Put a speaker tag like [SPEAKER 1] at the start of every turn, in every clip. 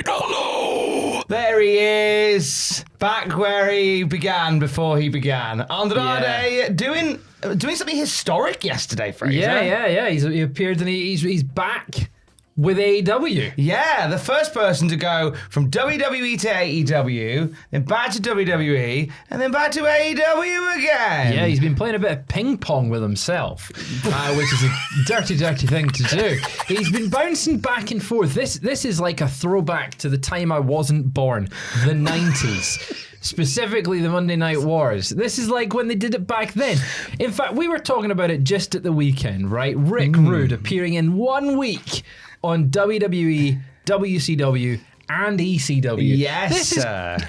[SPEAKER 1] Hello. There he is, back where he began before he began. Andrade doing something historic yesterday, Fraser.
[SPEAKER 2] Yeah. He appeared and he's back with AEW.
[SPEAKER 1] Yeah, the first person to go from WWE to AEW, then back to WWE, and then back to AEW again.
[SPEAKER 2] Yeah, he's been playing a bit of ping pong with himself, which is a dirty thing to do. He's been bouncing back and forth. This is like a throwback to the time I wasn't born, the 90s. Specifically the Monday Night Wars. This is like when they did it back then. In fact, we were talking about it just at the weekend, right? Rick Rude appearing in 1 week on WWE, WCW, and ECW.
[SPEAKER 1] Yes,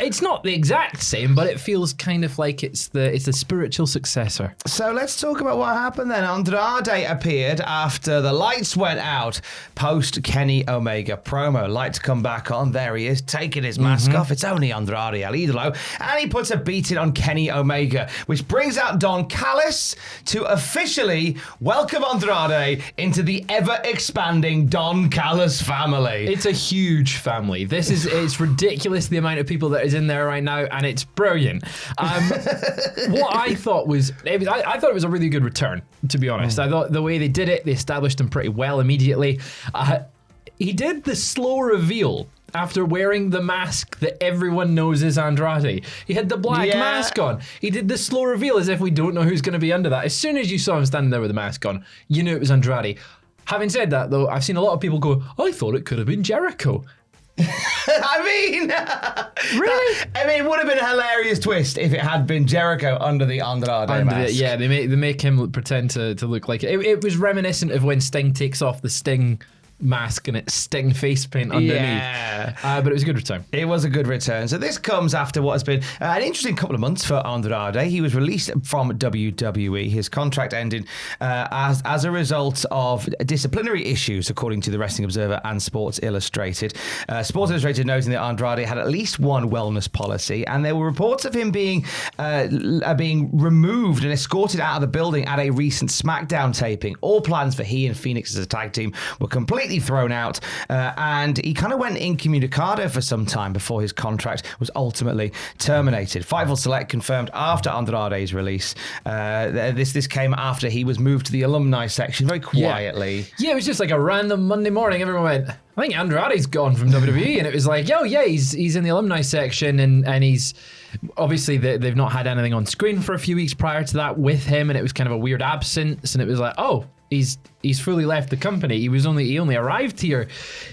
[SPEAKER 2] it's not the exact same, but it feels kind of like it's the spiritual successor.
[SPEAKER 1] So let's talk about what happened then. Andrade appeared after the lights went out post Kenny Omega promo. Lights come back on. There he is, taking his mask off. It's only Andrade El Idolo. And he puts a beating on Kenny Omega, which brings out Don Callis to officially welcome Andrade into the ever-expanding Don Callis family.
[SPEAKER 2] It's a huge family. It's ridiculous the amount of people that is in there right now, and it's brilliant. What I thought I thought it was a really good return, to be honest. I thought the way they did it, they established him pretty well immediately. He did the slow reveal after wearing the mask that everyone knows is Andrade. He had the black mask on. He did the slow reveal as if we don't know who's going to be under that. As soon as you saw him standing there with the mask on, you knew it was Andrade. Having said that, though, I've seen a lot of people go, I thought it could have been Jericho.
[SPEAKER 1] Really? It would have been a hilarious twist if it had been Jericho under the Andrade mask.
[SPEAKER 2] Yeah, they make him pretend to look like it. It was reminiscent of when Sting takes off the Sting mask and it's Sting face paint underneath. Yeah. But it was a good return.
[SPEAKER 1] It was a good return. So this comes after what has been an interesting couple of months for Andrade. He was released from WWE. His contract ended as a result of disciplinary issues, according to the Wrestling Observer and Sports Illustrated. Sports Illustrated noting that Andrade had at least one wellness policy, and there were reports of him being removed and escorted out of the building at a recent SmackDown taping. All plans for he and Phoenix as a tag team were completely thrown out, and he kind of went incommunicado for some time before his contract was ultimately terminated. Fightful Select confirmed after Andrade's release. This came after he was moved to the alumni section very quietly.
[SPEAKER 2] Yeah, it was just like a random Monday morning. Everyone went, I think Andrade's gone from WWE, and it was like, oh yeah, he's in the alumni section, and he's obviously they've not had anything on screen for a few weeks prior to that with him, and it was kind of a weird absence, and it was like, oh, he's fully left the company. He only arrived here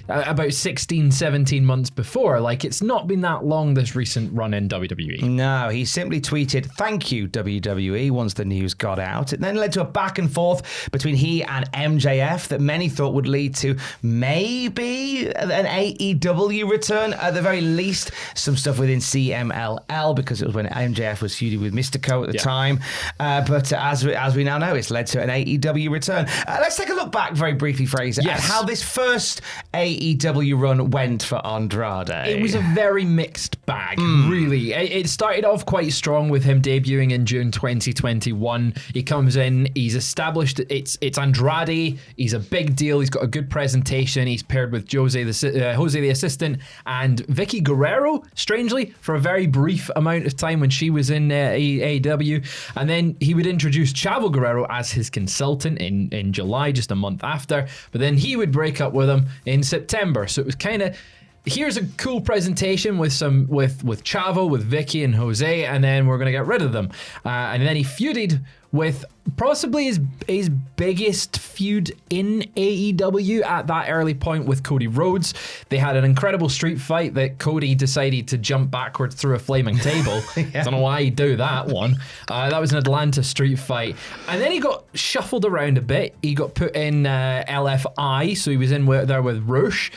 [SPEAKER 2] about 16, 17 months before. Like, it's not been that long, this recent run in WWE.
[SPEAKER 1] No, he simply tweeted, "Thank you, WWE," once the news got out. It then led to a back and forth between he and MJF that many thought would lead to maybe an AEW return. At the very least, some stuff within CMLL, because it was when MJF was feuding with Mystico at the time. But as we now know, it's led to an AEW return. Let's take a look back very briefly, Fraser, at how this first AEW run went for Andrade.
[SPEAKER 2] It was a very mixed bag, really. It started off quite strong with him debuting in June 2021. He comes in, he's established, it's Andrade, he's a big deal, he's got a good presentation, he's paired with Jose the assistant, and Vicky Guerrero, strangely, for a very brief amount of time when she was in AEW. And then he would introduce Chavo Guerrero as his consultant in July, just a month after, but then he would break up with him in September. So it was kind of, here's a cool presentation with Chavo, with Vicky and Jose, and then we're going to get rid of them. And then he feuded with possibly his biggest feud in AEW at that early point with Cody Rhodes. They had an incredible street fight that Cody decided to jump backwards through a flaming table. I don't know why he'd do that one. That was an Atlanta street fight. And then he got shuffled around a bit. He got put in LFI, so he was in there with Rush.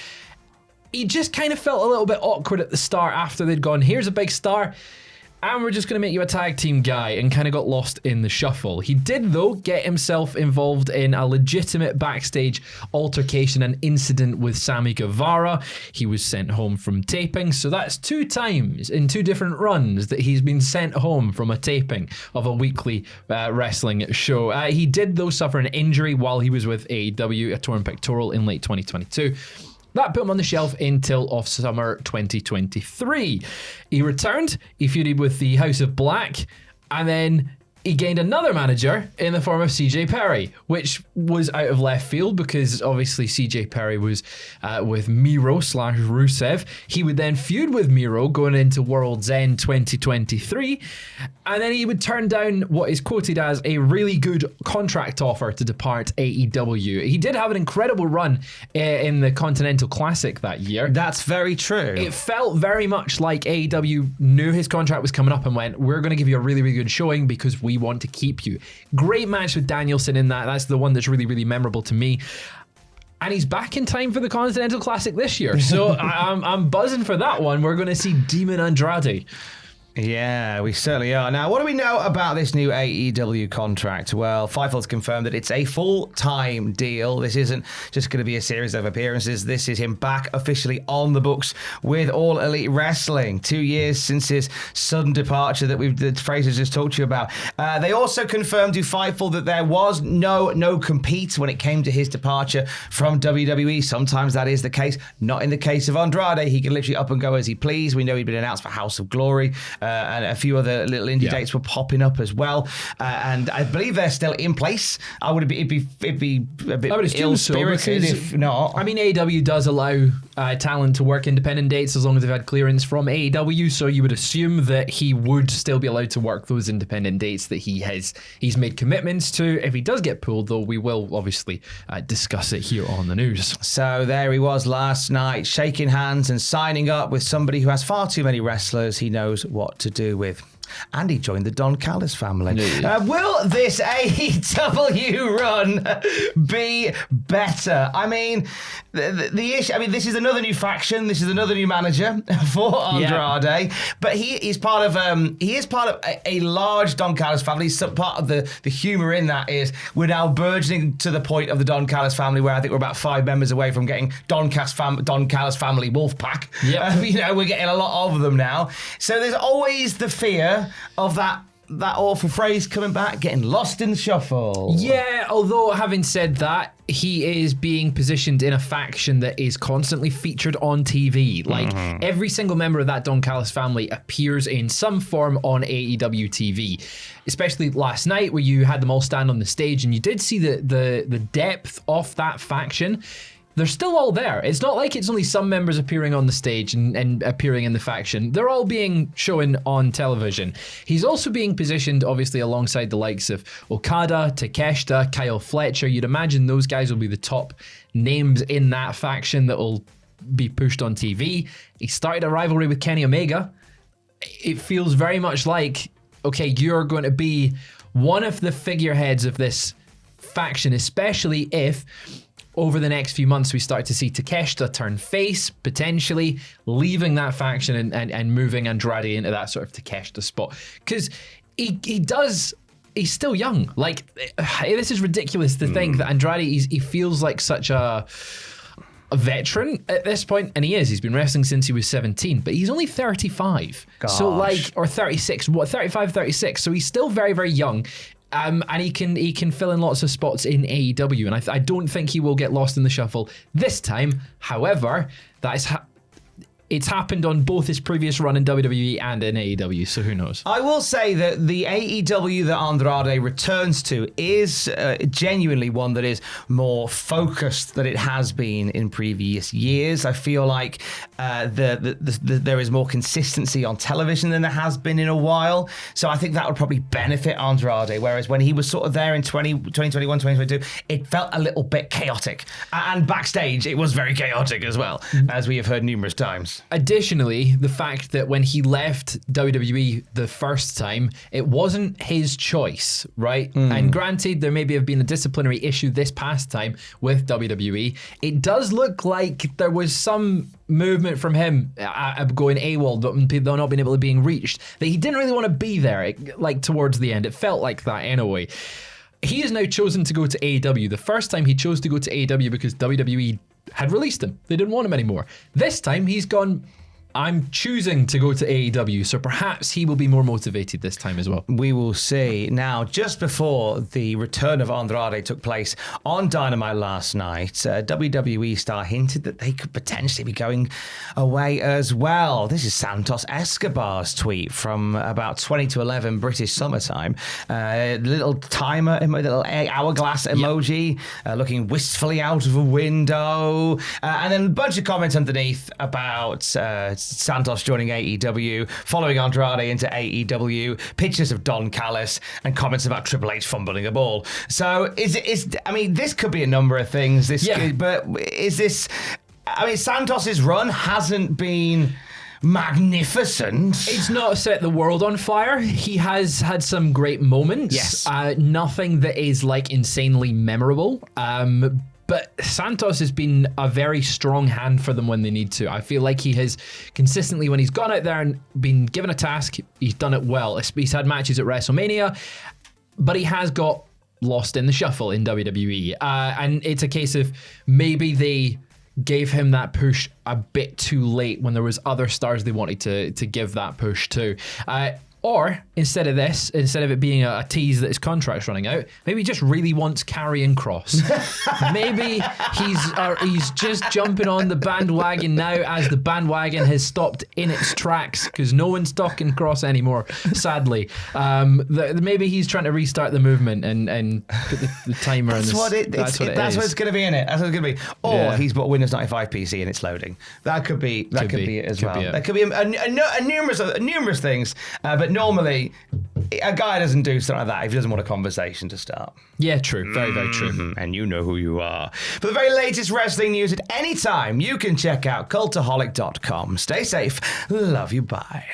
[SPEAKER 2] He just kind of felt a little bit awkward at the start after they'd gone, here's a big star, and we're just going to make you a tag team guy, and kind of got lost in the shuffle. He did, though, get himself involved in a legitimate backstage altercation and incident with Sammy Guevara. He was sent home from taping, so that's 2 times in 2 different runs that he's been sent home from a taping of a weekly wrestling show. He did, though, suffer an injury while he was with AEW, a torn pectoral in late 2022. That put him on the shelf until off summer 2023. He returned, he feuded with the House of Black, and then he gained another manager in the form of CJ Perry, which was out of left field because obviously CJ Perry was with Miro/Rusev. He would then feud with Miro going into World's End 2023, and then he would turn down what is quoted as a really good contract offer to depart AEW. He did have an incredible run in the Continental Classic that year.
[SPEAKER 1] That's very true.
[SPEAKER 2] It felt very much like AEW knew his contract was coming up and went, we're going to give you a really, really good showing because we want to keep you. Great match with Danielson in that. That's the one that's really, really memorable to me. And he's back in time for the Continental Classic this year. So I'm buzzing for that one. We're going to see Demon Andrade.
[SPEAKER 1] Yeah, we certainly are. Now, what do we know about this new AEW contract? Well, Fightful's confirmed that it's a full-time deal. This isn't just going to be a series of appearances. This is him back officially on the books with All Elite Wrestling. 2 years since his sudden departure that Fraser's just talked to you about. They also confirmed to Fightful that there was no compete when it came to his departure from WWE. Sometimes that is the case. Not in the case of Andrade. He can literally up and go as he please. We know he'd been announced for House of Glory. And a few other little indie dates were popping up as well, and I believe they're still in place. It'd be a bit ill-spirited if not.
[SPEAKER 2] I mean, AEW does allow talent to work independent dates as long as they've had clearance from AEW, so you would assume that he would still be allowed to work those independent dates that he's made commitments to. If he does get pulled, though, we will obviously discuss it here on the news.
[SPEAKER 1] So there he was last night, shaking hands and signing up with somebody who has far too many wrestlers he knows what to do with. And he joined the Don Callis family. Will this AEW run be better? I mean, the issue. I mean, this is another new faction. This is another new manager for Andrade. But he is part of a large Don Callis family. So part of the humor in that is we're now burgeoning to the point of the Don Callis family where I think we're about 5 members away from getting Don Callis family wolf pack. Yep. We're getting a lot of them now. So there's always the fear of that awful phrase coming back, getting lost in the shuffle.
[SPEAKER 2] Yeah, although having said that, he is being positioned in a faction that is constantly featured on TV. Like, every single member of that Don Callis family appears in some form on AEW TV. Especially last night where you had them all stand on the stage and you did see the depth of that faction. They're still all there. It's not like it's only some members appearing on the stage and appearing in the faction. They're all being shown on television. He's also being positioned, obviously, alongside the likes of Okada, Takeshita, Kyle Fletcher. You'd imagine those guys will be the top names in that faction that will be pushed on TV. He started a rivalry with Kenny Omega. It feels very much like, okay, you're going to be one of the figureheads of this faction, especially if over the next few months, we start to see Takeshita turn face, potentially leaving that faction and moving Andrade into that sort of Takeshita spot. Because he's still young. Like, this is ridiculous to think that Andrade, he feels like such a veteran at this point, and he is. He's been wrestling since he was 17, but he's only 35.
[SPEAKER 1] Gosh.
[SPEAKER 2] So or 36, 35, 36. So he's still very, very young. And he can fill in lots of spots in AEW, and I don't think he will get lost in the shuffle this time. However, that is it's happened on both his previous run in WWE and in AEW, so who knows?
[SPEAKER 1] I will say that the AEW that Andrade returns to is genuinely one that is more focused than it has been in previous years. I feel like there is more consistency on television than there has been in a while, so I think that would probably benefit Andrade, whereas when he was sort of there in 2021, 2022, it felt a little bit chaotic. And backstage, it was very chaotic as well, as we have heard numerous times.
[SPEAKER 2] Additionally, the fact that when he left WWE the first time, it wasn't his choice, right? And granted, there maybe have been a disciplinary issue this past time with WWE. It does look like there was some movement from him going AWOL, people not being able to being reached, that he didn't really want to be there, like towards the end. It felt like that anyway. He has now chosen to go to AEW. The first time he chose to go to AEW because WWE had released him. They didn't want him anymore. This time he's gone, I'm choosing to go to AEW, so perhaps he will be more motivated this time as well.
[SPEAKER 1] We will see. Now, just before the return of Andrade took place on Dynamite last night, WWE star hinted that they could potentially be going away as well. This is Santos Escobar's tweet from about 20 to 11 British summertime. Little timer, little hourglass emoji, looking wistfully out of a window. And then a bunch of comments underneath about Santos joining AEW, following Andrade into AEW, pictures of Don Callis, and comments about Triple H fumbling a ball. So this could be a number of things. But is this? I mean, Santos's run hasn't been magnificent.
[SPEAKER 2] It's not set the world on fire. He has had some great moments.
[SPEAKER 1] Yes.
[SPEAKER 2] Nothing that is like insanely memorable. But Santos has been a very strong hand for them when they need to. I feel like he has consistently, when he's gone out there and been given a task, he's done it well. He's had matches at WrestleMania, but he has got lost in the shuffle in WWE. And it's a case of maybe they gave him that push a bit too late when there was other stars they wanted to give that push to. Or instead of it being a tease that his contract's running out, maybe he just really wants Karrion Kross. Maybe he's just jumping on the bandwagon now as the bandwagon has stopped in its tracks because no one's talking Kross anymore, sadly. Maybe he's trying to restart the movement and put the timer on this.
[SPEAKER 1] That's what it's going to be in it. That's what it's going to be. Or he's bought Windows 95 PC and it's loading. That could be it as well. There could be numerous things, but normally a guy doesn't do something like that if he doesn't want a conversation to start.
[SPEAKER 2] Yeah, true. Very, very true.
[SPEAKER 1] And you know who you are. For the very latest wrestling news at any time, you can check out cultaholic.com. Stay safe. Love you. Bye.